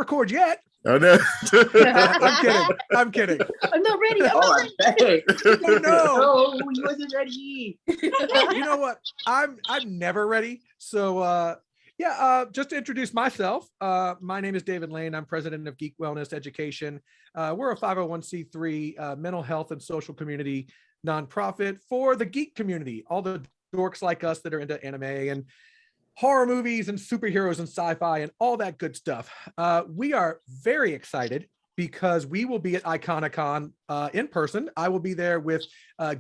record yet. Oh no. I'm kidding. I'm not ready. I'm not ready. Oh no. No, he wasn't ready. You know what? I'm never ready. So just to introduce myself, my name is David Lane. I'm president of Geek Wellness Education. We're a 501c3 mental health and social community nonprofit for the geek community, all the dorks like us that are into anime and horror movies and superheroes and sci-fi and all that good stuff. We are very excited because we will be at Iconicon in person. I will be there with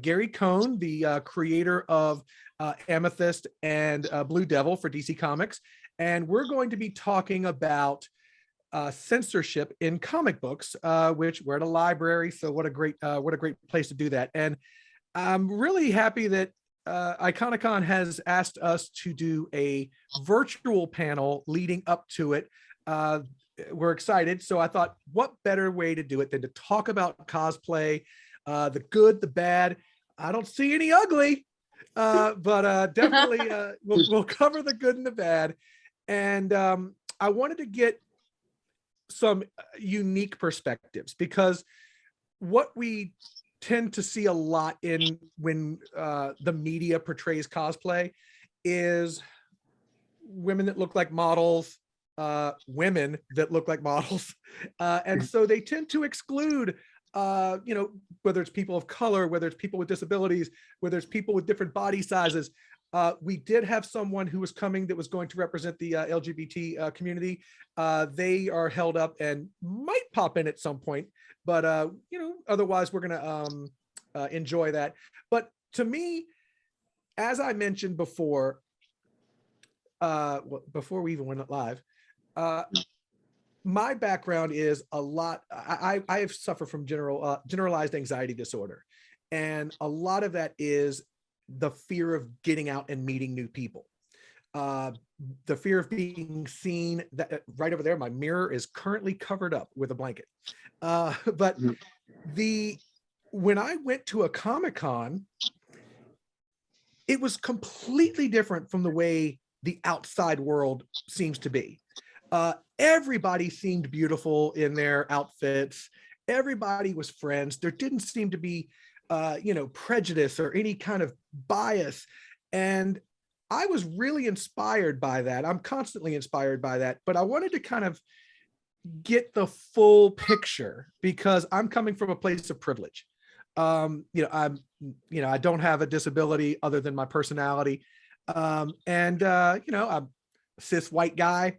Gary Cohn, the creator of Amethyst and Blue Devil for DC Comics. And we're going to be talking about censorship in comic books, which we're at a library. So what a great place to do that. And I'm really happy that Iconicon has asked us to do a virtual panel leading up to it. We're excited. So I thought, what better way to do it than to talk about cosplay, the good, the bad. I don't see any ugly, but definitely we'll cover the good and the bad. And I wanted to get some unique perspectives, because what we tend to see a lot in when the media portrays cosplay is women that look like models, women that look like models, and so they tend to exclude whether it's people of color, whether it's people with disabilities, whether it's people with different body sizes. We did have someone who was coming that was going to represent the LGBT community. They are held up and might pop in at some point, but otherwise we're going to enjoy that. But to me, as I mentioned before, before we even went live, my background is a lot. I have suffered from generalized anxiety disorder, and a lot of that is the fear of getting out and meeting new people. The fear of being seen. That right over there, my mirror is currently covered up with a blanket. But when I went to a Comic-Con, it was completely different from the way the outside world seems to be. Everybody seemed beautiful in their outfits. Everybody was friends. There didn't seem to be prejudice or any kind of bias. And I was really inspired by that. I'm constantly inspired by that, but I wanted to kind of get the full picture because I'm coming from a place of privilege. I don't have a disability other than my personality. I'm a cis white guy.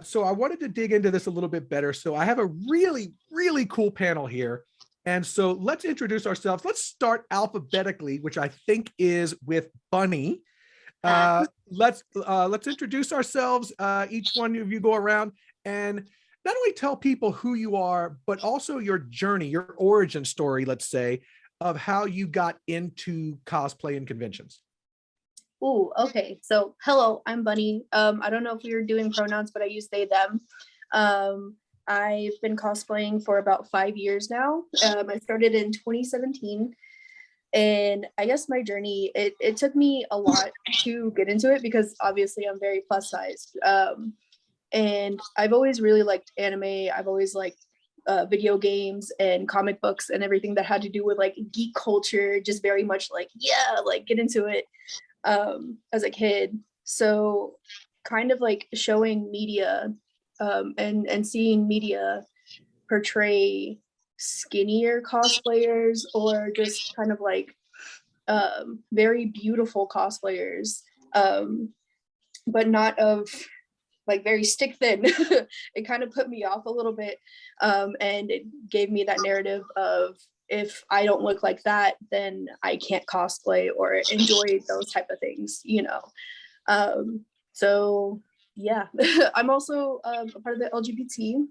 So I wanted to dig into this a little bit better. So I have a really, really cool panel here. And so let's introduce ourselves. Let's start alphabetically, which I think is with Bunny. Let's introduce ourselves. Each one of you go around and not only tell people who you are, but also your journey, your origin story, let's say, of how you got into cosplay and conventions. Oh, okay. So hello, I'm Bunny. I don't know if we were doing pronouns, but I use they, them. I've been cosplaying for about 5 years now. I started in 2017. And I guess my journey, it took me a lot to get into it because obviously I'm very plus sized. And I've always really liked anime. I've always liked video games and comic books and everything that had to do with like geek culture, just very much like get into it as a kid. So kind of like showing media and seeing media portray skinnier cosplayers or just kind of like very beautiful cosplayers, but not of like very stick thin. It kind of put me off a little bit, and it gave me that narrative of if I don't look like that, then I can't cosplay or enjoy those type of things, so yeah. I'm also a part of the LGBT.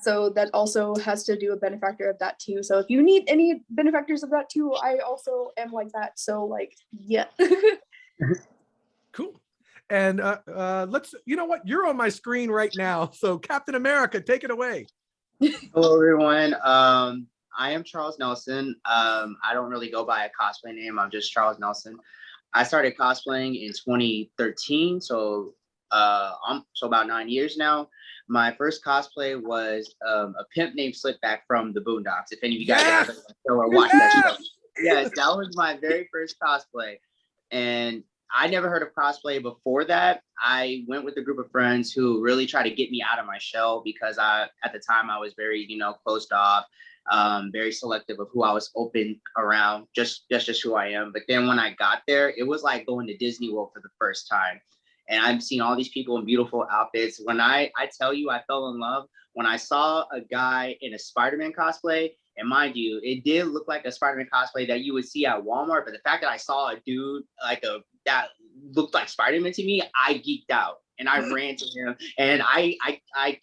So that also has to do a benefactor of that too. So if you need any benefactors of that too, I also am like that. So like, yeah. Cool. And you're on my screen right now. So Captain America, take it away. Hello, everyone. I am Charles Nelson. I don't really go by a cosplay name. I'm just Charles Nelson. I started cosplaying in 2013. So about 9 years now. My first cosplay was a pimp named Slickback from the Boondocks. If any of you guys have ever show or watched that show. Yes, that was my very first cosplay. And I never heard of cosplay before that. I went with a group of friends who really tried to get me out of my shell because at the time I was very, closed off, very selective of who I was open around, just who I am. But then when I got there, it was like going to Disney World for the first time. And I've seen all these people in beautiful outfits. When I tell you, I fell in love when I saw a guy in a Spider-Man cosplay. And mind you, it did look like a Spider-Man cosplay that you would see at Walmart. But the fact that I saw a dude that looked like Spider-Man to me, I geeked out. And I ran to him. And I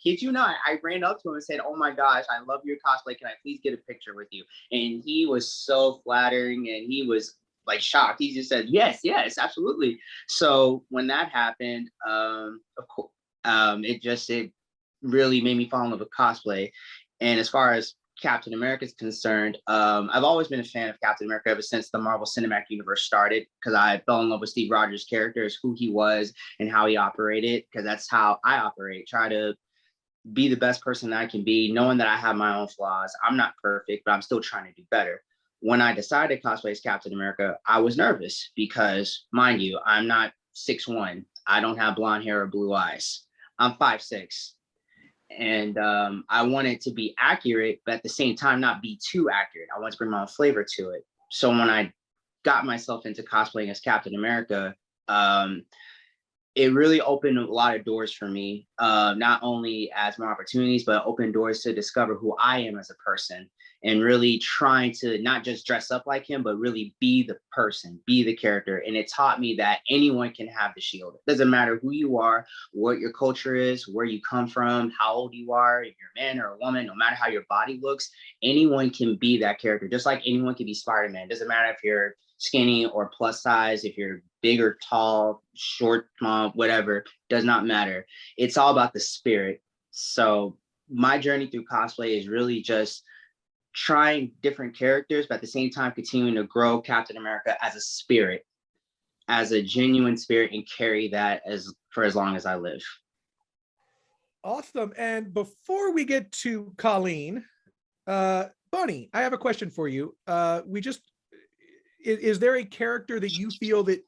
kid you not, I ran up to him and said, "Oh my gosh, I love your cosplay. Can I please get a picture with you?" And he was so flattering, and he was like shocked. He just said, yes, absolutely. So when that happened, of course, it really made me fall in love with cosplay. And as far as Captain America is concerned, I've always been a fan of Captain America ever since the Marvel Cinematic Universe started, because I fell in love with Steve Rogers' characters, who he was and how he operated, because that's how I operate. Try to be the best person that I can be, knowing that I have my own flaws. I'm not perfect, but I'm still trying to do better. When I decided to cosplay as Captain America, I was nervous because, mind you, I'm not 6'1". I don't have blonde hair or blue eyes. I'm 5'6". And I wanted to be accurate, but at the same time, not be too accurate. I wanted to bring my own flavor to it. So when I got myself into cosplaying as Captain America, it really opened a lot of doors for me, not only as more opportunities, but opened doors to discover who I am as a person, and really trying to not just dress up like him, but really be the person, be the character. And it taught me that anyone can have the shield. It doesn't matter who you are, what your culture is, where you come from, how old you are, if you're a man or a woman, no matter how your body looks, anyone can be that character. Just like anyone can be Spider-Man. It doesn't matter if you're skinny or plus size, if you're big or tall, short, small, whatever, does not matter. It's all about the spirit. So my journey through cosplay is really just trying different characters, but at the same time continuing to grow Captain America as a spirit, as a genuine spirit, and carry that for as long as I live. Awesome. And before we get to Colleen, Bunny, I have a question for you. Is there a character that you feel that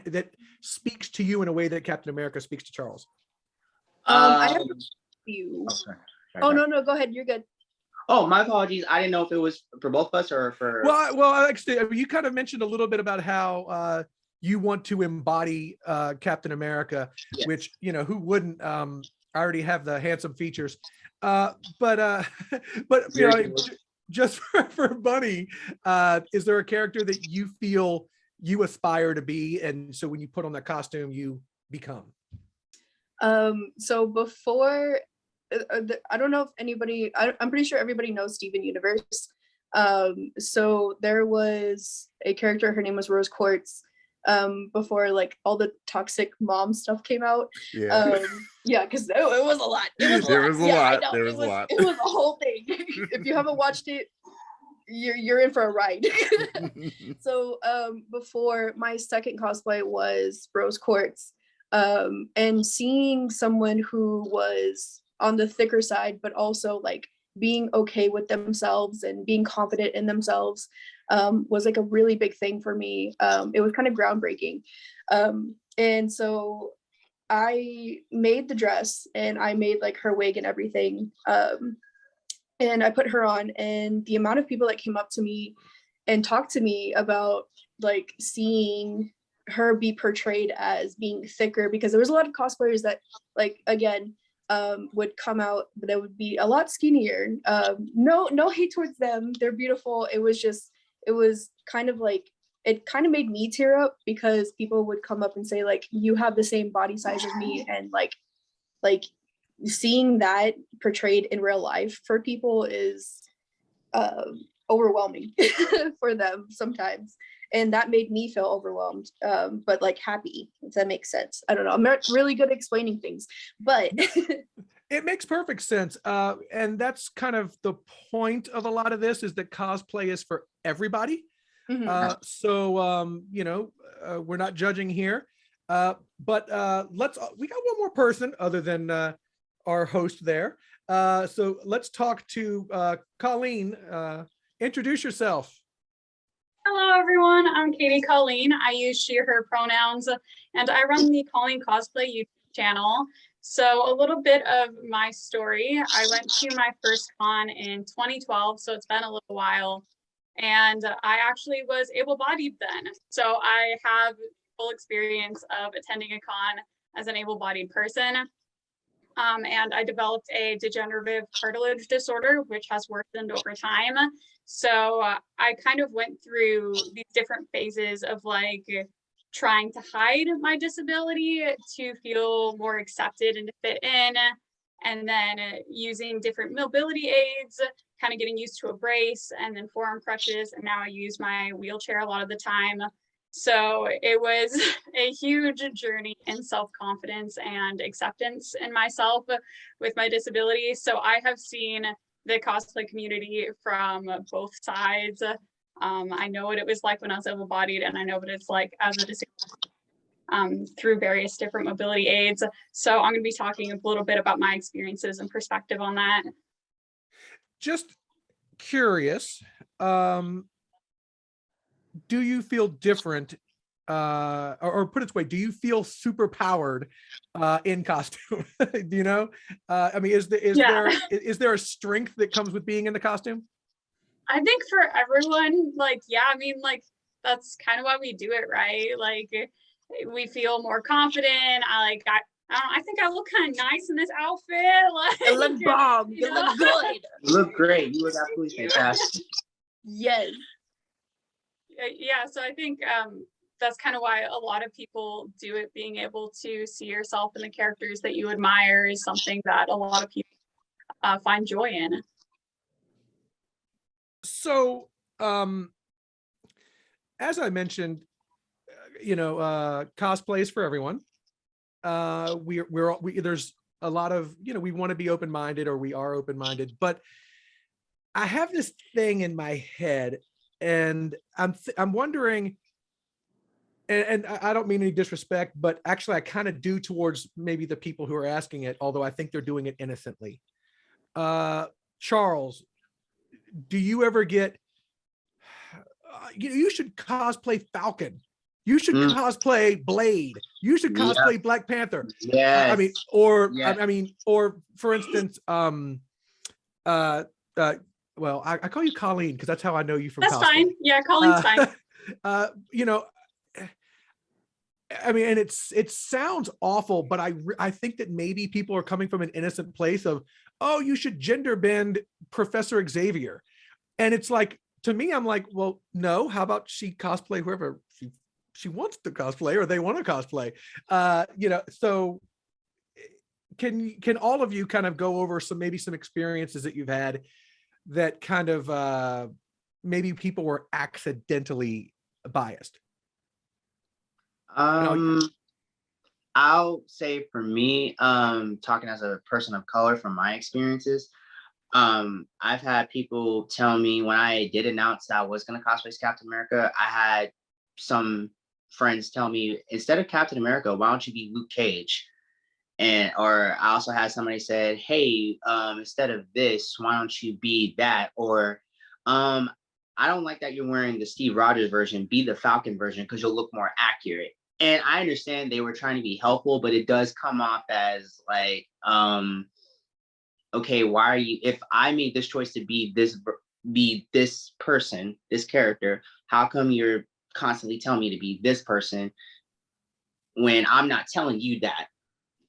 that speaks to you in a way that Captain America speaks to Charles? I have a few. Sorry. No, go ahead. You're good. Oh, my apologies. I didn't know if it was for both of us or for. Well, actually, you kind of mentioned a little bit about how you want to embody Captain America, Yes. which, who wouldn't? I already have the handsome features, but just for Bunny, is there a character that you feel you aspire to be, and so when you put on that costume, you become? So before. I don't know if anybody, I'm pretty sure everybody knows Steven Universe. So there was a character, her name was Rose Quartz, before like all the toxic mom stuff came out. Yeah. Because it was a lot. It was a whole thing. If you haven't watched it, you're in for a ride. So before, my second cosplay was Rose Quartz, and seeing someone who was on the thicker side, but also like being okay with themselves and being confident in themselves, was like a really big thing for me. It was kind of groundbreaking. And so I made the dress, and I made like her wig and everything. And I put her on, and the amount of people that came up to me and talked to me about like seeing her be portrayed as being thicker, because there was a lot of cosplayers that, like, again, would come out, but they would be a lot skinnier. No hate towards them, they're beautiful. It was kind of like, it kind of made me tear up, because people would come up and say like, you have the same body size as me, and like seeing that portrayed in real life for people is overwhelming for them sometimes. And that made me feel overwhelmed, but like happy, if that makes sense. I don't know. I'm not really good at explaining things, but it makes perfect sense. And that's kind of the point of a lot of this, is that cosplay is for everybody. Mhm. So we're not judging here. But we got one more person other than our host there. So let's talk to Colleen. Introduce yourself. Hello, everyone. I'm Katie Colleen. I use she, her pronouns, and I run the Colleen Cosplay YouTube channel. So a little bit of my story. I went to my first con in 2012, so it's been a little while. And I actually was able-bodied then. So I have full experience of attending a con as an able-bodied person. And I developed a degenerative cartilage disorder, which has worsened over time. So I kind of went through these different phases of like trying to hide my disability to feel more accepted and to fit in, and then using different mobility aids, kind of getting used to a brace and then forearm crutches. And now I use my wheelchair a lot of the time. So it was a huge journey in self-confidence and acceptance in myself with my disability. So I have seen the cosplay community from both sides. I know what it was like when I was able-bodied, and I know what it's like as a disabled through various different mobility aids. So I'm going to be talking a little bit about my experiences and perspective on that. Just curious, do you feel different, or put it this way, do you feel super powered in costume? Do you know? I mean, is there a strength that comes with being in the costume? I think for everyone, like, yeah, I mean, like, that's kind of why we do it, right? Like, we feel more confident. I think I look kind of nice in this outfit. Like, You look bomb. You look good. You look great. You look absolutely fantastic. Yes. Yeah, so I think that's kind of why a lot of people do it. Being able to see yourself in the characters that you admire is something that a lot of people find joy in. So, as I mentioned, cosplay is for everyone. There's a lot of, we want to be open-minded, or we are open-minded, but I have this thing in my head, and I'm wondering, and I don't mean any disrespect, but actually I kind of do towards maybe the people who are asking it, although I think they're doing it innocently. Charles, do you ever get, you should cosplay Falcon. You should cosplay Blade. You should cosplay Black Panther. Yes. I mean, or for instance, well, I call you Colleen because that's how I know you from That's cosplay. fine. Yeah, Colleen's fine. I mean, and it sounds awful, but I think that maybe people are coming from an innocent place of, oh, you should gender bend Professor Xavier. And it's like, to me, I'm like, well, no, how about she cosplay whoever she wants to cosplay, or they want to cosplay? So can all of you kind of go over some experiences that you've had that kind of maybe people were accidentally biased? I'll say for me, talking as a person of color from my experiences, I've had people tell me when I did announce that I was going to cosplay as Captain America, I had some friends tell me, instead of Captain America, why don't you be Luke Cage? Or I also had somebody said, hey, instead of this, why don't you be that? Or I don't like that you're wearing the Steve Rogers version, be the Falcon version because you'll look more accurate. And I understand they were trying to be helpful, but it does come off as like, okay, why are you, if I made this choice to be this person, this character, how come you're constantly telling me to be this person when I'm not telling you that?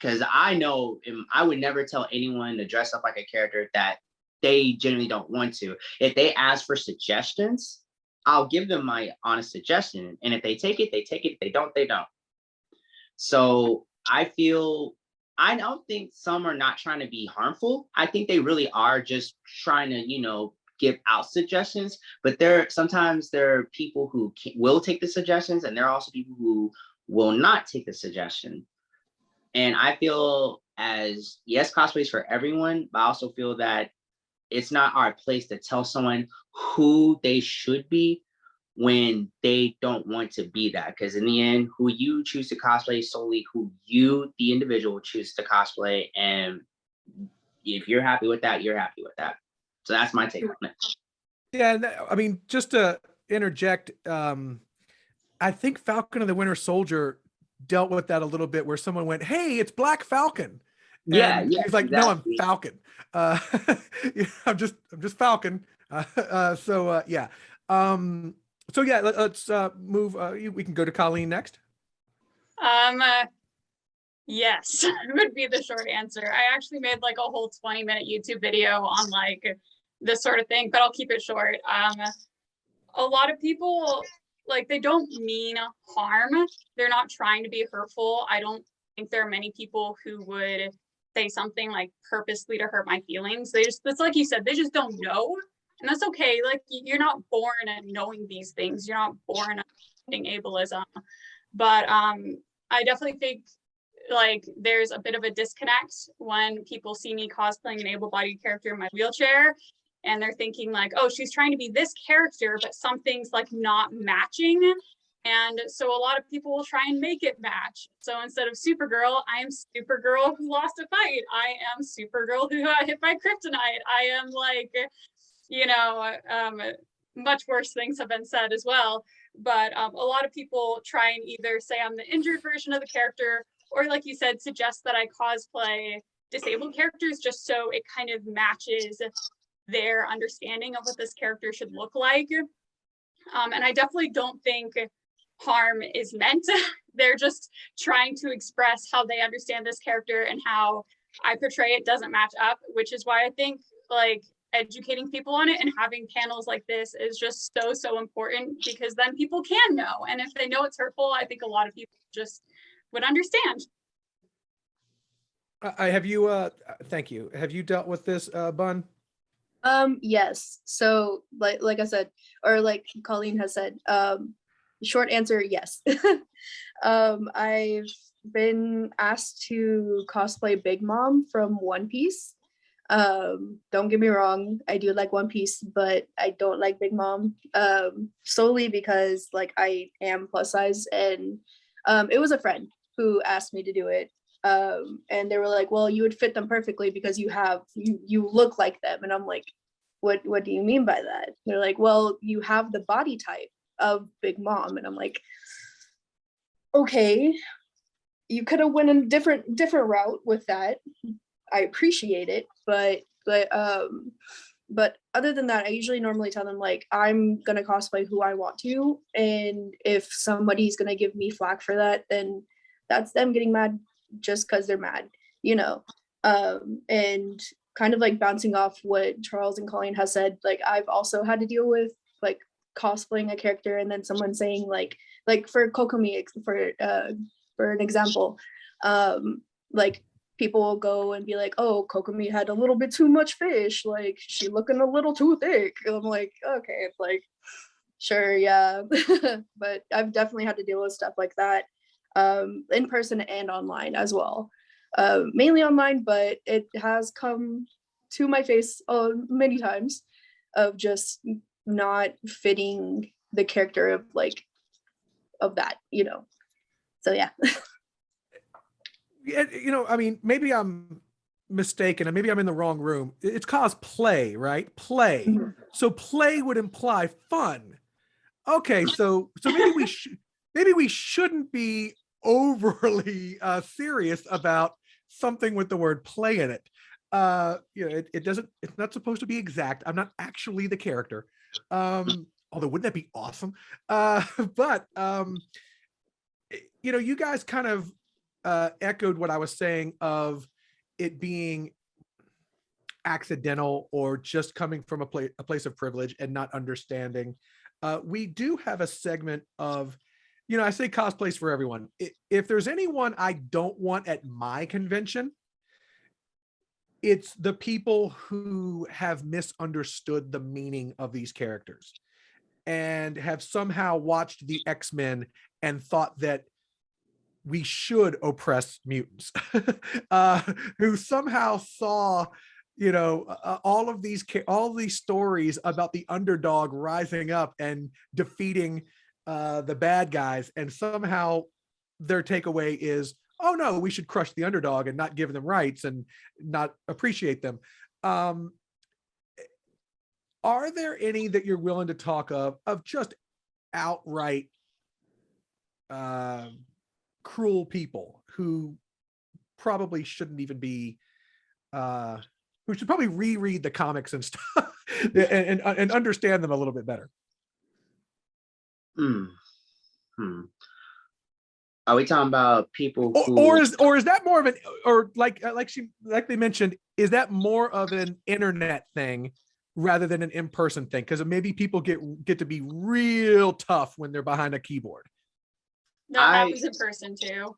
Because I know I would never tell anyone to dress up like a character that they generally don't want to. If they ask for suggestions, I'll give them my honest suggestion. And if they take it, they take it. If they don't, they don't. So I don't think some are not trying to be harmful. I think they really are just trying to, give out suggestions. But sometimes there are people who will take the suggestions, and there are also people who will not take the suggestion. And I feel yes, cosplay is for everyone, but I also feel that it's not our place to tell someone who they should be when they don't want to be that. Because in the end, who you choose to cosplay is solely who you, the individual, choose to cosplay. And if you're happy with that, you're happy with that. So that's my take on it. Yeah, and I mean, just to interject, I think Falcon and the Winter Soldier dealt with that a little bit, where someone went, "Hey, it's Black Falcon," Yeah, and yeah, he's like, "No, I'm exactly. Falcon. Uh, I'm just Falcon." Yeah. So yeah, let's move. We can go to Colleen next. Yes, would be the short answer. I actually made like a whole 20-minute YouTube video on like this sort of thing, but I'll keep it short. A lot of people, like, they don't mean harm. They're not trying to be hurtful. I don't think there are many people who would say something like purposely to hurt my feelings. It's like you said, they just don't know. And that's okay. Like, you're not born knowing these things. You're not born understanding ableism. But I definitely think like there's a bit of a disconnect when people see me cosplaying an able-bodied character in my wheelchair, and they're thinking like, oh, she's trying to be this character, but something's like not matching. And so a lot of people will try and make it match. So instead of Supergirl, I am Supergirl who lost a fight. I am Supergirl who got hit by kryptonite. I am like, much worse things have been said as well. But a lot of people try and either say I'm the injured version of the character, or like you said, suggest that I cosplay disabled characters just so it kind of matches their understanding of what this character should look like. And I definitely don't think harm is meant. They're just trying to express how they understand this character, and how I portray it doesn't match up, which is why I think like educating people on it and having panels like this is just so important, because then people can know. And if they know it's hurtful, I think a lot of people just would understand. Have you thank you. Have you dealt with this, Bun? Yes. So like I said, or like Colleen has said, short answer, yes. I've been asked to cosplay Big Mom from One Piece. Don't get me wrong, I do like One Piece, but I don't like Big Mom, solely because like I am plus size, and it was a friend who asked me to do it. And they were like, well, you would fit them perfectly because you look like them. And I'm like, what do you mean by that? They're like, well, you have the body type of Big Mom. And I'm like, okay, you could have went a different route with that. I appreciate it, but other than that, I usually normally tell them like, I'm gonna cosplay who I want to, and if somebody's gonna give me flack for that, then that's them getting mad just because they're mad, and kind of like bouncing off what Charles and Colleen has said, like I've also had to deal with like cosplaying a character and then someone saying like for Kokomi, for an example, like people will go and be like, oh, Kokomi had a little bit too much fish, like she looking a little too thick. And I'm like, okay, it's like, sure, yeah. But I've definitely had to deal with stuff like that, in person and online as well. Mainly online, but it has come to my face many times of just not fitting the character of that, so yeah. Yeah, I mean, maybe I'm mistaken, and maybe I'm in the wrong room. It's cosplay, right? Play. Mhm. So play would imply fun. Okay, so maybe we shouldn't be overly serious about something with the word play in it. It's not supposed to be exact. I'm not actually the character. Although wouldn't that be awesome? But you guys kind of echoed what I was saying of it being accidental or just coming from a place of privilege and not understanding. We do have a segment of, I say cosplays for everyone. If there's anyone I don't want at my convention, it's the people who have misunderstood the meaning of these characters and have somehow watched the X-Men and thought that we should oppress mutants, who somehow saw, all these stories about the underdog rising up and defeating the bad guys, and somehow their takeaway is, oh no, we should crush the underdog and not give them rights and not appreciate them. Are there any that you're willing to talk of just outright cruel people who probably shouldn't even be, who should probably reread the comics and stuff and understand them a little bit better? Are we talking about people who, or is that more of an, or like they mentioned, is that more of an internet thing rather than an in-person thing? Because maybe people get to be real tough when they're behind a keyboard. That happens in person too.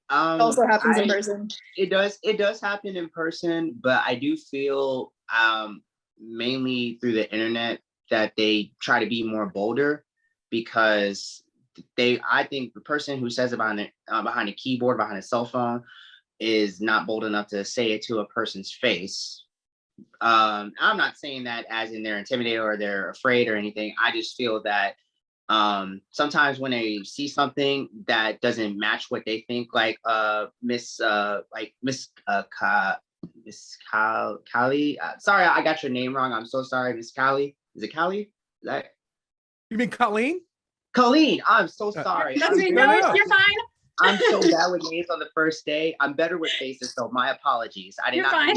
Also happens in person. It does happen in person, but I do feel mainly through the internet that they try to be more bolder, because I think the person who says it behind a keyboard, behind a cell phone, is not bold enough to say it to a person's face. I'm not saying that as in they're intimidated or they're afraid or anything. I just feel that sometimes when they see something that doesn't match what they think, like Miss Callie. Sorry, I got your name wrong. I'm so sorry, Miss Callie. Is it Callie? Is that? You mean Colleen? Colleen, I'm so sorry. No, you're fine. I'm so bad with names on the first day. I'm better with faces, so my apologies. I did You're not. fine.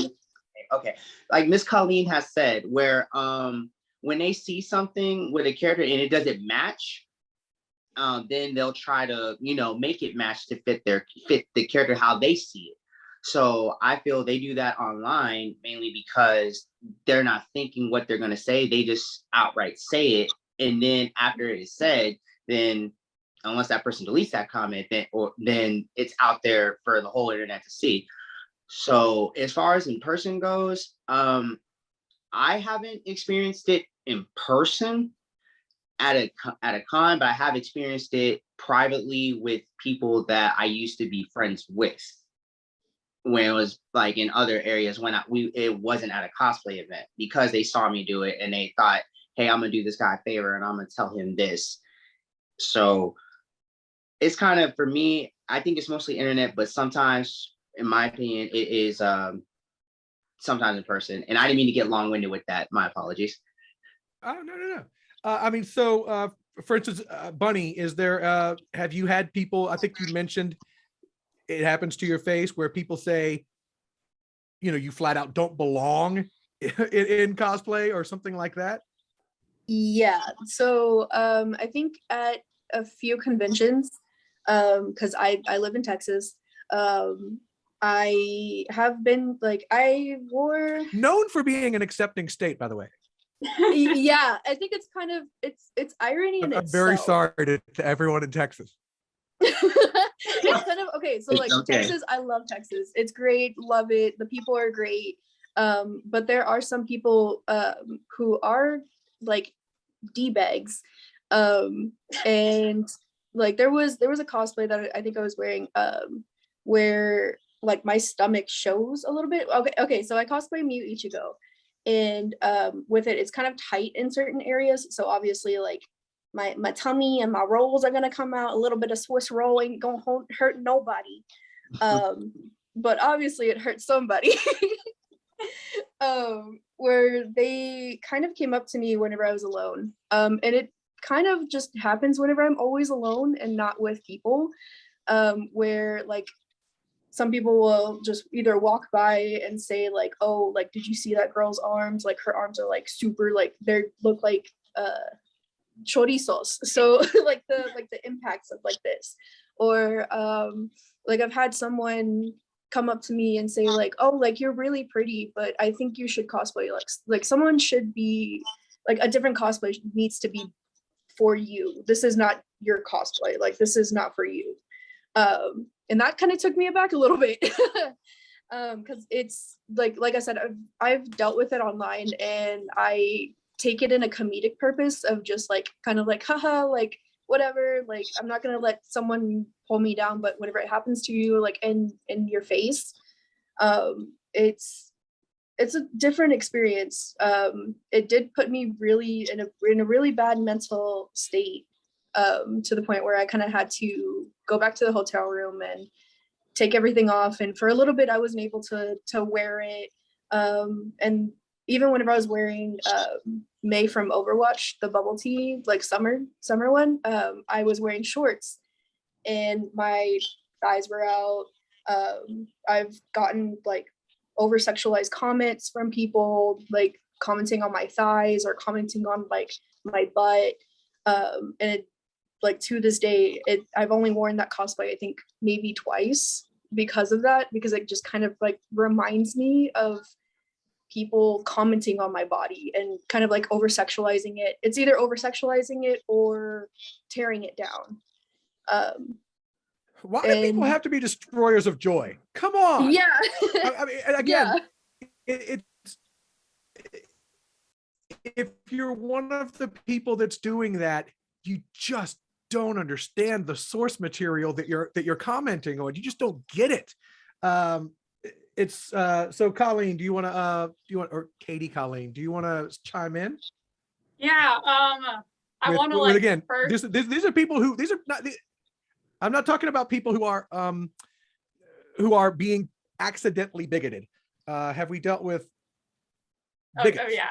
Okay, like Miss Colleen has said, where when they see something with a character and it doesn't match, then they'll try to make it match to fit the character how they see it. So I feel they do that online mainly because they're not thinking what they're going to say. They just outright say it, and then after it is said, then unless that person deletes that comment, then it's out there for the whole internet to see. So as far as in person goes, I haven't experienced it in person at a con, but I have experienced it privately with people that I used to be friends with, when it was like in other areas when it wasn't at a cosplay event, because they saw me do it and they thought, hey, I'm gonna do this guy a favor and I'm gonna tell him this. So it's kind of, for me, I think it's mostly internet, but sometimes, in my opinion, it is sometimes in person. And I didn't mean to get long-winded with that. My apologies. Oh, no. I mean, so for instance, Bunny, is there, have you had people, I think you mentioned it happens to your face, where people say, you flat out don't belong in cosplay or something like that? Yeah. So I think at a few conventions, because I live in Texas, I have been like, I wore Known for being an accepting state, by the way. yeah, I think it's kind of it's irony in I'm itself. very sorry to everyone in Texas. It's kind of okay. So like okay. Texas, I love Texas. It's great, love it. The people are great. But there are some people who are like D-bags. And like there was a cosplay that I think I was wearing where like my stomach shows a little bit. Okay, so I cosplay Mute Ichigo. And with it's kind of tight in certain areas. So obviously like my tummy and my rolls are gonna come out. A little bit of Swiss roll ain't gonna hurt nobody. But obviously it hurts somebody. Where they kind of came up to me whenever I was alone. And it kind of just happens whenever I'm always alone and not with people. Where like some people will just either walk by and say like, oh, like, did you see that girl's arms? Like her arms are like super, like they look like chorizos. So like the impacts of like this. Or like I've had someone come up to me and say like, oh, like you're really pretty, but I think you should cosplay. Like someone should be like, a different cosplay needs to be for you. This is not your cosplay. Like this is not for you. And that kind of took me aback a little bit. Because it's like I said, I've dealt with it online and I take it in a comedic purpose of just like kind of like haha, like whatever, like I'm not gonna let someone pull me down, but whenever it happens to you, like in your face, it's a different experience. It did put me really in a really bad mental state, to the point where I kind of had to go back to the hotel room and take everything off. And for a little bit, I wasn't able to wear it. And even whenever I was wearing May from Overwatch, the bubble tea, like summer one, I was wearing shorts and my thighs were out. I've gotten like over sexualized comments from people, like commenting on my thighs or commenting on like my butt. And it, like to this day, I've only worn that cosplay, I think maybe twice because of that, because it just kind of like reminds me of people commenting on my body and kind of like over sexualizing it. It's either over sexualizing it or tearing it down. Why do people have to be destroyers of joy? Come on. Yeah. I mean, and again, Yeah. it's if you're one of the people that's doing that, you just don't understand the source material that you're commenting on. You just don't get it. It's so Colleen, or Katie Colleen, do you want to chime in? Yeah. I want to like again, first. these are people who I'm not talking about people who are being accidentally bigoted. Have we dealt with bigots? Oh yeah.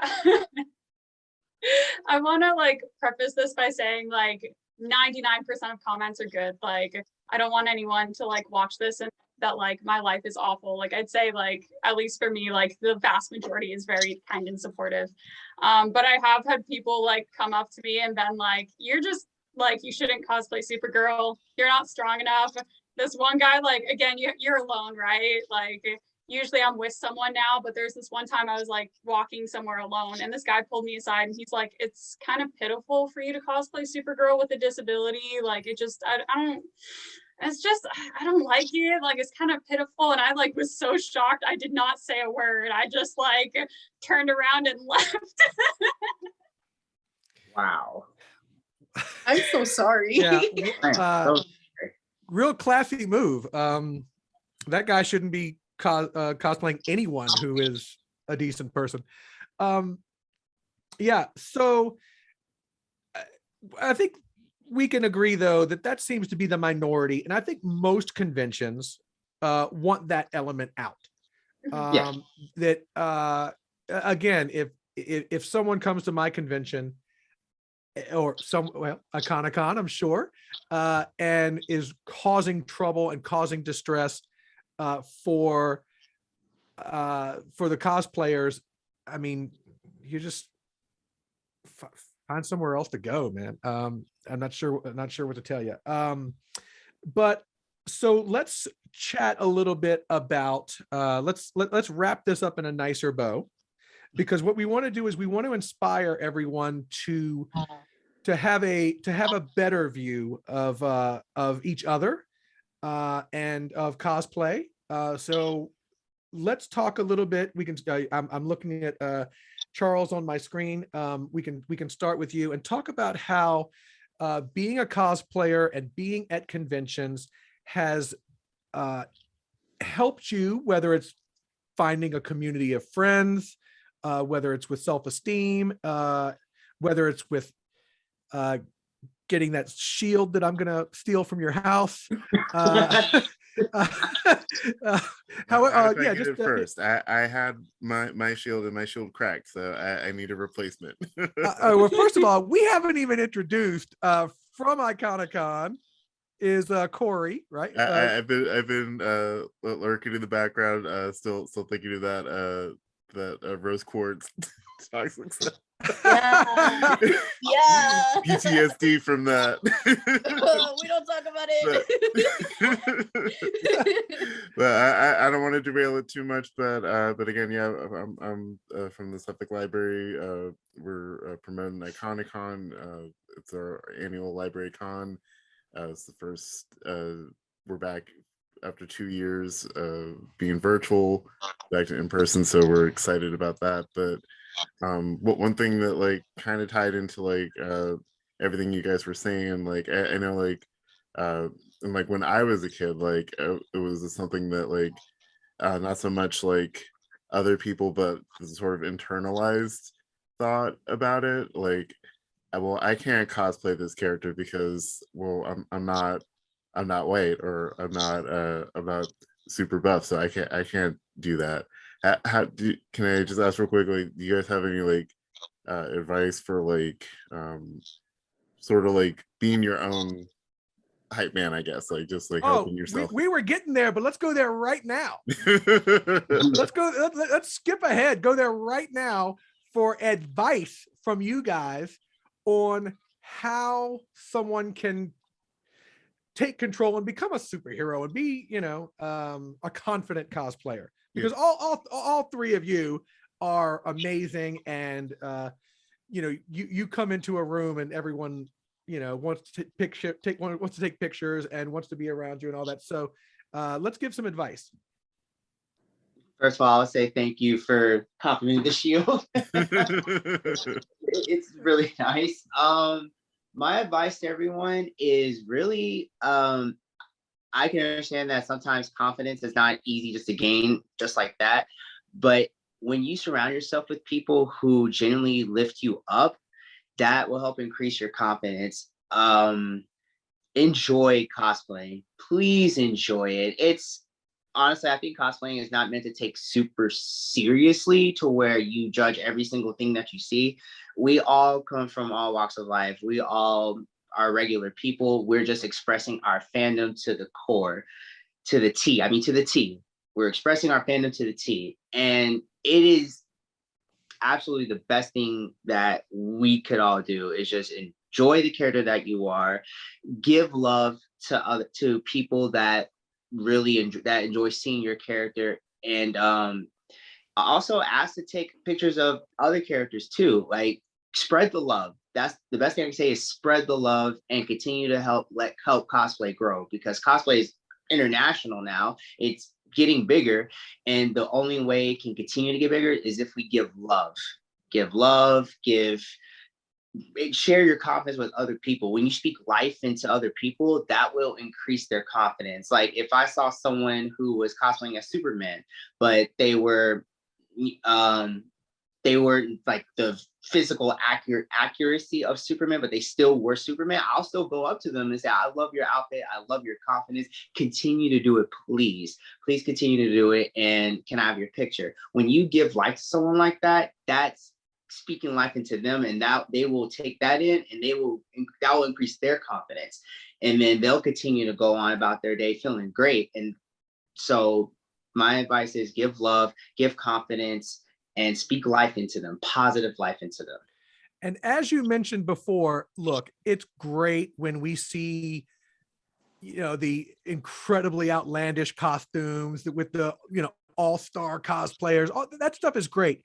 I want to like preface this by saying like 99% of comments are good. Like I don't want anyone to like watch this and that like my life is awful. Like I'd say like, at least for me, like the vast majority is very kind and supportive. But I have had people like come up to me and been like, you're just like, you shouldn't cosplay Supergirl. You're not strong enough. This one guy, like, again, you're alone, right? Like usually I'm with someone now, but there's this one time I was like walking somewhere alone and this guy pulled me aside and he's like, it's kind of pitiful for you to cosplay Supergirl with a disability. Like it just, I don't, it's just, I don't like it. Like it's kind of pitiful. And I like was so shocked. I did not say a word. I just like turned around and left. Wow. I'm so sorry. Yeah. So Real classy move. That guy shouldn't be cosplaying anyone who is a decent person. Yeah, so I think we can agree though that seems to be the minority, and I think most conventions want that element out. Yeah. That again, if someone comes to my convention or Iconicon, I'm sure, and is causing trouble and causing distress for the cosplayers, I mean, you just find somewhere else to go, man. I'm not sure what to tell you. But so let's chat a little bit about let's wrap this up in a nicer bow, because what we want to do is we want to inspire everyone to have a better view of each other and of cosplay. So let's talk a little bit. We can. I'm looking at Charles on my screen. We can start with you and talk about how being a cosplayer and being at conventions has helped you, whether it's finding a community of friends, whether it's with self-esteem, whether it's with getting that shield that I'm gonna steal from your house. However, yeah, just first. I had my shield and my shield cracked, so I need a replacement. Well, first of all, we haven't even introduced from Iconicon is Corey, right? I've been lurking in the background, still thinking of that rose quartz toxic stuff. Yeah. Yeah. PTSD from that. We don't talk about it. But I don't want to derail it too much. But again, yeah, I'm from the Suffolk Library. We're promoting Iconicon. It's our annual library con. It's the first. We're back after 2 years being virtual, back to in person. So we're excited about that. But one thing that like kind of tied into like everything you guys were saying, like I know like and like when I was a kid, like it was something that like not so much like other people, but sort of internalized thought about it. Like, well, I can't cosplay this character because, well, I'm not not white or I'm not super buff, so I can't do that. Can I just ask real quick, like, do you guys have any like advice for like sort of like being your own hype man, I guess, like just like helping yourself? We were getting there, but let's go there right now. Let's skip ahead, go there right now for advice from you guys on how someone can take control and become a superhero and be, you know, a confident cosplayer, because all three of you are amazing. And you know, you come into a room and everyone, you know, wants to take pictures and wants to be around you and all that. So let's give some advice. First of all, I'll say thank you for complimenting the shield. It's really nice. My advice to everyone is really, I can understand that sometimes confidence is not easy just to gain just like that. But when you surround yourself with people who genuinely lift you up, that will help increase your confidence. Enjoy cosplaying. Please enjoy it. It's honestly, I think cosplaying is not meant to take super seriously to where you judge every single thing that you see. We all come from all walks of life. We all are regular people. We're just expressing our fandom to the core, to the T. I mean, to the T. We're expressing our fandom to the T. And it is absolutely the best thing that we could all do is just enjoy the character that you are, give love to people that really enjoy seeing your character, and also ask to take pictures of other characters too. Like, spread the love. That's the best thing I can say, is spread the love and continue to help cosplay grow, because cosplay is international now. It's getting bigger, and the only way it can continue to get bigger is if we give love, share your confidence with other people. When you speak life into other people, that will increase their confidence. Like, if I saw someone who was cosplaying as Superman, but they were like the physical accuracy of Superman, but they still were Superman, I'll still go up to them and say, I love your outfit, I love your confidence, continue to do it, please continue to do it, and can I have your picture? When you give life to someone like that, that's speaking life into them, and that they will take that in, and that will increase their confidence, and then they'll continue to go on about their day feeling great. And so my advice is give love, give confidence, and speak life into them, positive life into them. And as you mentioned before, look, it's great when we see, you know, the incredibly outlandish costumes with the, you know, all-star cosplayers. All that stuff is great.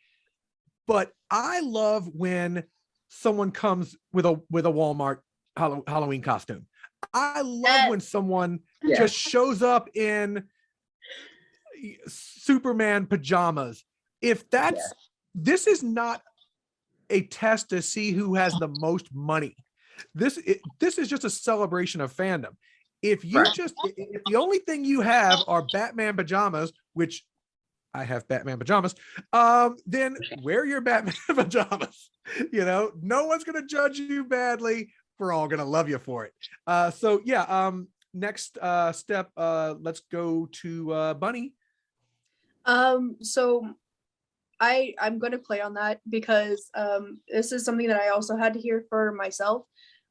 But I love when someone comes with a Walmart Halloween costume. I love when someone just shows up in Superman pajamas. If that's, this is not a test to see who has the most money. This is just a celebration of fandom. If you if the only thing you have are Batman pajamas, which I have Batman pajamas, then wear your Batman pajamas. You know, no one's going to judge you badly. We're all going to love you for it. So yeah, next step, let's go to Bunny. So I'm going to play on that because this is something that I also had to hear for myself.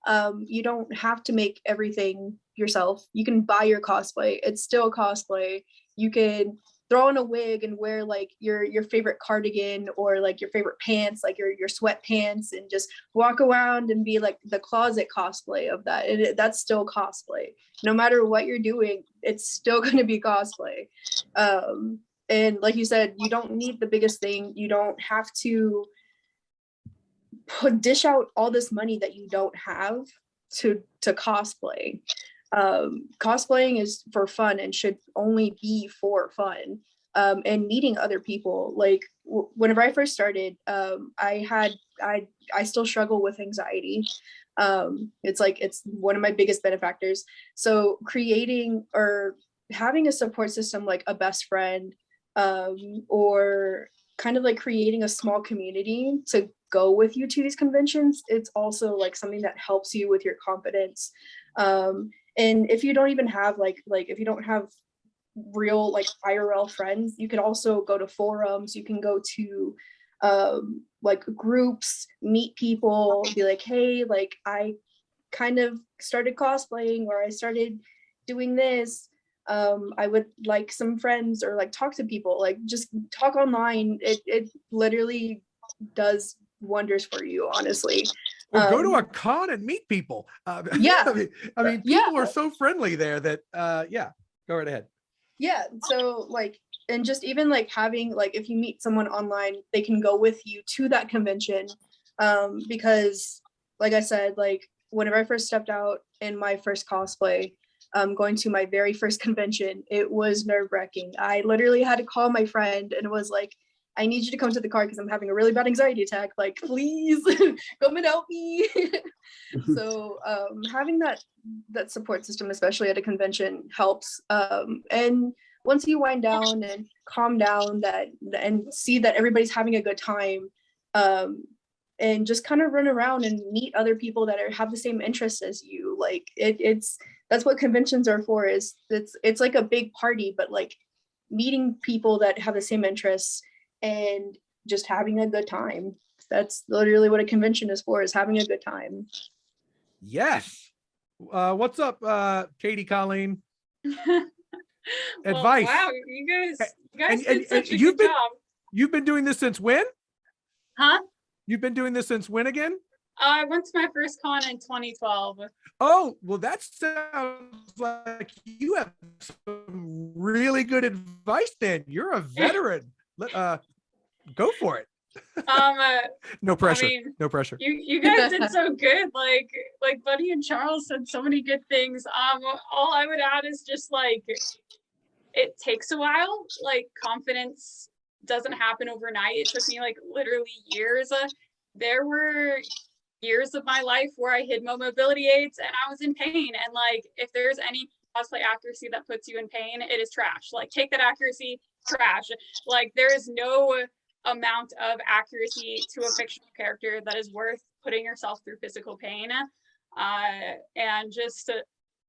You don't have to make everything yourself. You can buy your cosplay. It's still cosplay. You can throw on a wig and wear like your favorite cardigan or like your favorite pants, like your sweatpants, and just walk around and be like the closet cosplay of that. And that's still cosplay. No matter what you're doing, it's still going to be cosplay. And like you said, you don't need the biggest thing. You don't have to dish out all this money that you don't have to cosplay. Cosplaying is for fun and should only be for fun, and meeting other people. Like whenever I first started, I still struggle with anxiety. It's one of my biggest benefactors. So creating or having a support system like a best friend, or kind of like creating a small community to go with you to these conventions, it's also like something that helps you with your confidence. And if you don't even have like if you don't have real like IRL friends, you could also go to forums, you can go to like groups, meet people, be like, hey, like I kind of started cosplaying, or I started doing this. I would like some friends, or like talk to people, like just talk online. It literally does wonders for you, honestly. Or go to a con and meet people. Yeah. I mean, people are so friendly there that, yeah, go right ahead. Yeah. So like, and just even like having, like, if you meet someone online, they can go with you to that convention. Because like I said, like whenever I first stepped out in my first cosplay, going to my very first convention, it was nerve-wracking. I literally had to call my friend and it was like, I need you to come to the car because I'm having a really bad anxiety attack. Like, please come and help me. So having that support system, especially at a convention, helps. And once you wind down and calm down and see that everybody's having a good time, and just kind of run around and meet other people that have the same interests as you. Like that's what conventions are for. Is it's like a big party, but like meeting people that have the same interests and just having a good time. That's literally what a convention is for, is having a good time. Yes. What's up, Katie, Colleen? Well, Advice. wow, you guys And did such a you've good been- job. You've been doing this since when? Huh? You've been doing this since when again? I went to my first con in 2012. Oh, well, that sounds like you have some really good advice then. You're a veteran. Go for it. No pressure. mean, No pressure. You guys did so good. Like Bunny and Charles said so many good things. All I would add is just like, it takes a while. Like, confidence doesn't happen overnight. It took me like literally years. There were years of my life where I hid my mobility aids and I was in pain. And like, if there's any cosplay accuracy that puts you in pain, it is trash. Like, take that accuracy, trash. Like, there is no amount of accuracy to a fictional character that is worth putting yourself through physical pain. And just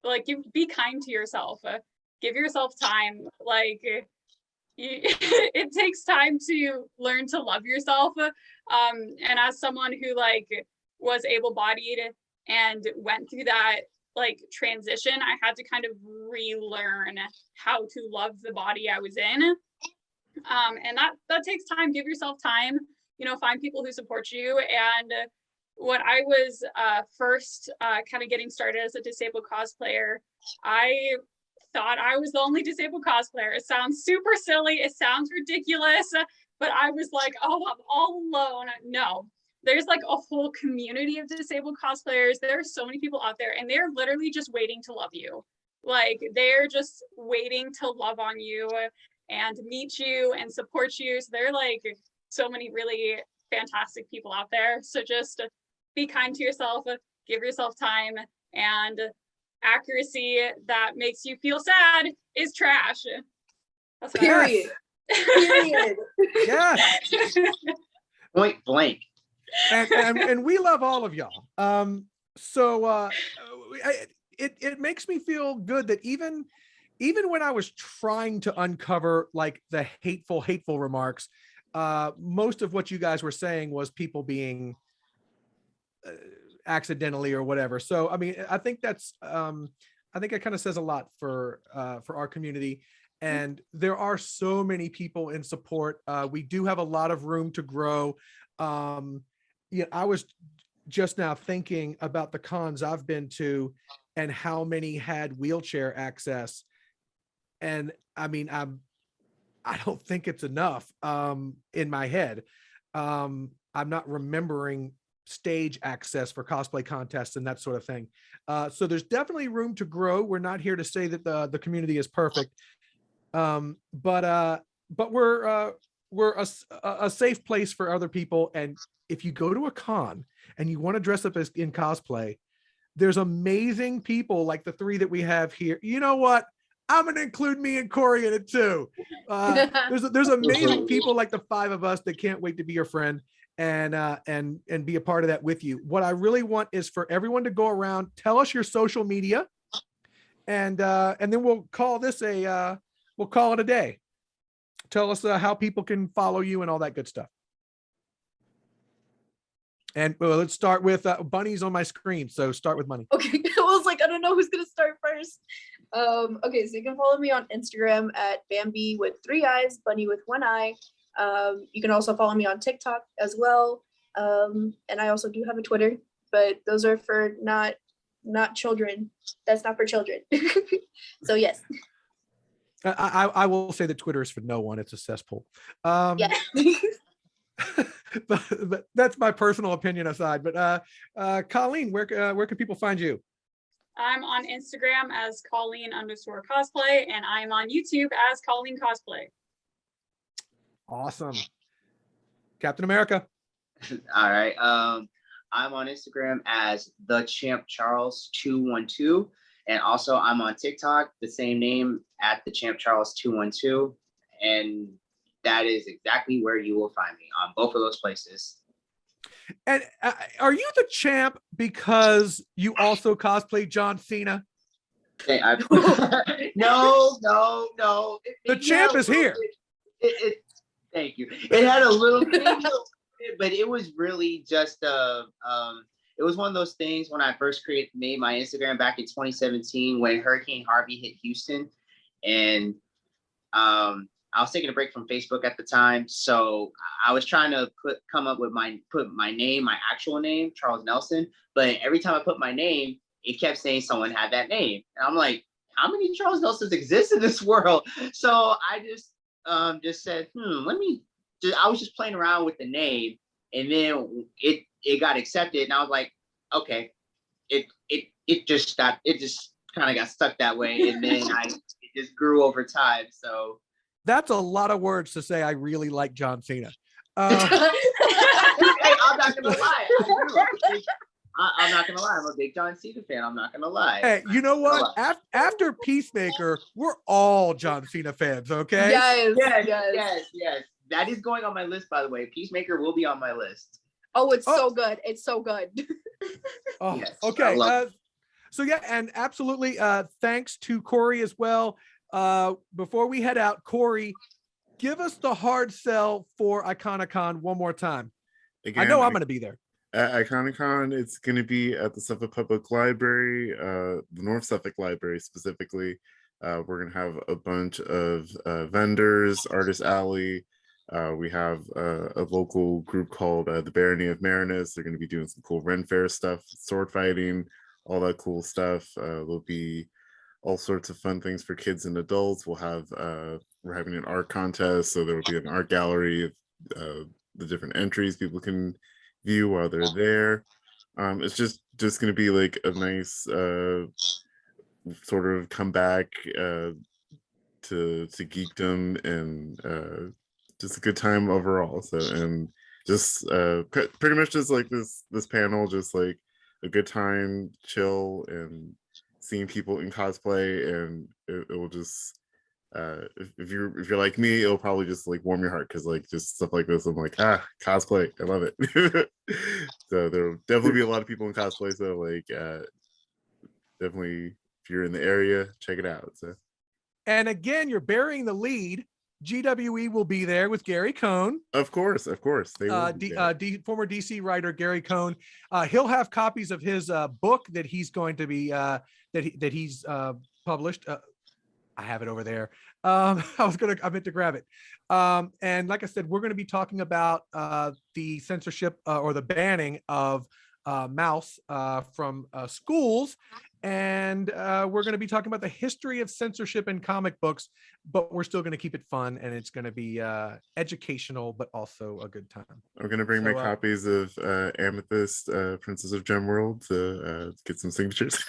like, be kind to yourself. Give yourself time. Like, it takes time to learn to love yourself. And as someone who like was able-bodied and went through that like transition, I had to kind of relearn how to love the body I was in. And that takes time. Give yourself time, find people who support you. And when I was first kind of getting started as a disabled cosplayer, I thought I was the only disabled cosplayer. It sounds super silly. It sounds ridiculous, but I was like, oh, I'm all alone. No, there's like a whole community of disabled cosplayers. There are so many people out there, and they're literally just waiting to love you. Like, they're just waiting to love on you and meet you and support you. So there are like so many really fantastic people out there. So just be kind to yourself, give yourself time, and accuracy that makes you feel sad is trash. That's Period. Period. Yes. Point blank. And we love all of y'all. So it makes me feel good that even when I was trying to uncover like the hateful remarks, most of what you guys were saying was people being accidentally or whatever. So I mean, I think that's I think it kind of says a lot for our community. And there are so many people in support. We do have a lot of room to grow. I was just now thinking about the cons I've been to and how many had wheelchair access. And I mean, I don't think it's enough in my head. I'm not remembering stage access for cosplay contests and that sort of thing. So there's definitely room to grow. We're not here to say that the community is perfect. But we're a safe place for other people. And if you go to a con and you want to dress up as in cosplay, there's amazing people like the three that we have here. You know what? I'm gonna include me and Corey in it too. There's amazing people like the five of us that can't wait to be your friend and be a part of that with you. What I really want is for everyone to go around, tell us your social media, and then we'll call this we'll call it a day. Tell us how people can follow you and all that good stuff. And let's start with Bunny's on my screen. So start with Bunny. Okay, I was like, I don't know who's gonna start first. Okay, so you can follow me on Instagram at Bambi with 3 eyes, Bunny with 1 eye. You can also follow me on TikTok as well. And I also do have a Twitter, but those are for not children. That's not for children. So yes. I will say that Twitter is for no one. It's a cesspool. Yeah. but that's my personal opinion aside. But Colleen, where can people find you? I'm on Instagram as Colleen_cosplay, and I'm on YouTube as Colleen Cosplay. Awesome. Captain America. All right. I'm on Instagram as the Champ Charles 212, and also I'm on TikTok, the same name at the Champ Charles 212, and that is exactly where you will find me, on both of those places. And are you the champ because you also cosplay John Cena? Okay, no. The champ is here. Thank you. It had a little bit, but it was really just it was one of those things when I first made my Instagram back in 2017 when Hurricane Harvey hit Houston, and I was taking a break from Facebook at the time, so I was trying to come up with put my name, my actual name, Charles Nelson. But every time I put my name, it kept saying someone had that name, and I'm like, how many Charles Nelsons exist in this world? So I just said, let me. I was just playing around with the name, and then it got accepted, and I was like, okay, it just kind of got stuck that way, and then it just grew over time. So. That's a lot of words to say. I really like John Cena. Hey, I'm not gonna lie. I'm not gonna lie. I'm a big John Cena fan. I'm not gonna lie. Hey, you know what? After Peacemaker, we're all John Cena fans. Okay. Yes. That is going on my list, by the way. Peacemaker will be on my list. Oh, it's so good. It's so good. Oh, yes, okay. So yeah, and absolutely. Thanks to Corey as well. Before we head out, Corey, give us the hard sell for Iconicon one more time. Again, I know I'm going to be there. At Iconicon, it's going to be at the Suffolk Public Library, the North Suffolk Library specifically. We're going to have a bunch of vendors, Artist Alley. We have a local group called the Barony of Marinus. They're going to be doing some cool Ren Fair stuff, sword fighting, all that cool stuff. There'll be all sorts of fun things for kids and adults. We're having an art contest, so there will be an art gallery of the different entries people can view while they're there. It's just going to be like a nice sort of comeback to geekdom, and just a good time overall. So, and just pretty much just like this panel, just like a good time, chill, and seeing people in cosplay, and it will just if you're like me, it'll probably just like warm your heart, because like just stuff like this, I'm like, cosplay, I love it. So there'll definitely be a lot of people in cosplay, so like definitely if you're in the area, check it out. So, and again, you're bearing the lead. GWE will be there with Gary Cohn. Of course. They will former DC writer Gary Cohn. He'll have copies of his book that he's going to be that he's published. I have it over there. I meant to grab it. And like I said, we're going to be talking about the censorship or the banning of mouse from schools. And we're going to be talking about the history of censorship in comic books, but we're still going to keep it fun, and it's going to be educational, but also a good time. I'm going to bring my copies of Amethyst, Princess of Gemworld, to get some signatures.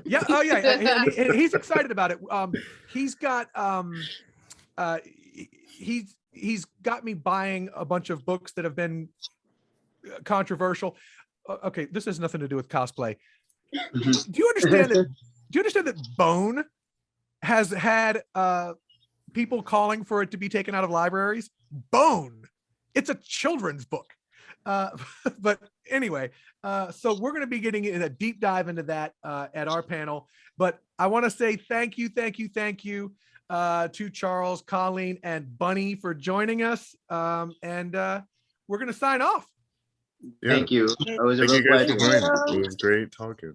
Yeah. Oh, yeah. And he's excited about it. He's got me buying a bunch of books that have been controversial. Okay, this has nothing to do with cosplay. Do you understand that Bone has had people calling for it to be taken out of libraries? Bone. It's a children's book. But anyway, so we're going to be getting in a deep dive into that at our panel. But I want to say thank you to Charles, Colleen, and Bunny for joining us. And we're going to sign off. Yeah. Thank you. It was a Thank real you guys for pleasure. joining. It was great talking.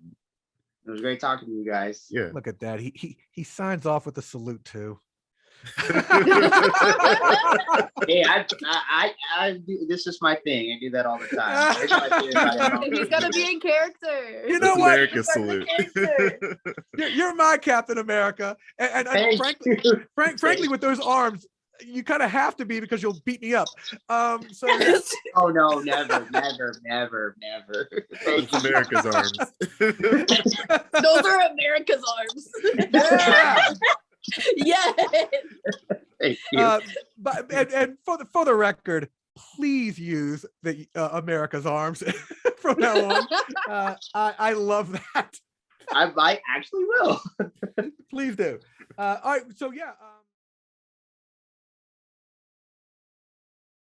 It was great talking to you guys. Yeah. Look at that. He signs off with a salute too. Hey, this is my thing. I do that all the time. It's my thing. He's gotta be in character. You know That's what? America's salute. You're my Captain America. And Thank frankly, you. frankly, with those arms, you kind of have to be because you'll beat me up. So Oh no, never. It's America's arms. Those are America's arms. yeah. Yes. Thank you. But and for the record, please use the America's arms from now on. I love that. I actually will. Please do. All right. So yeah.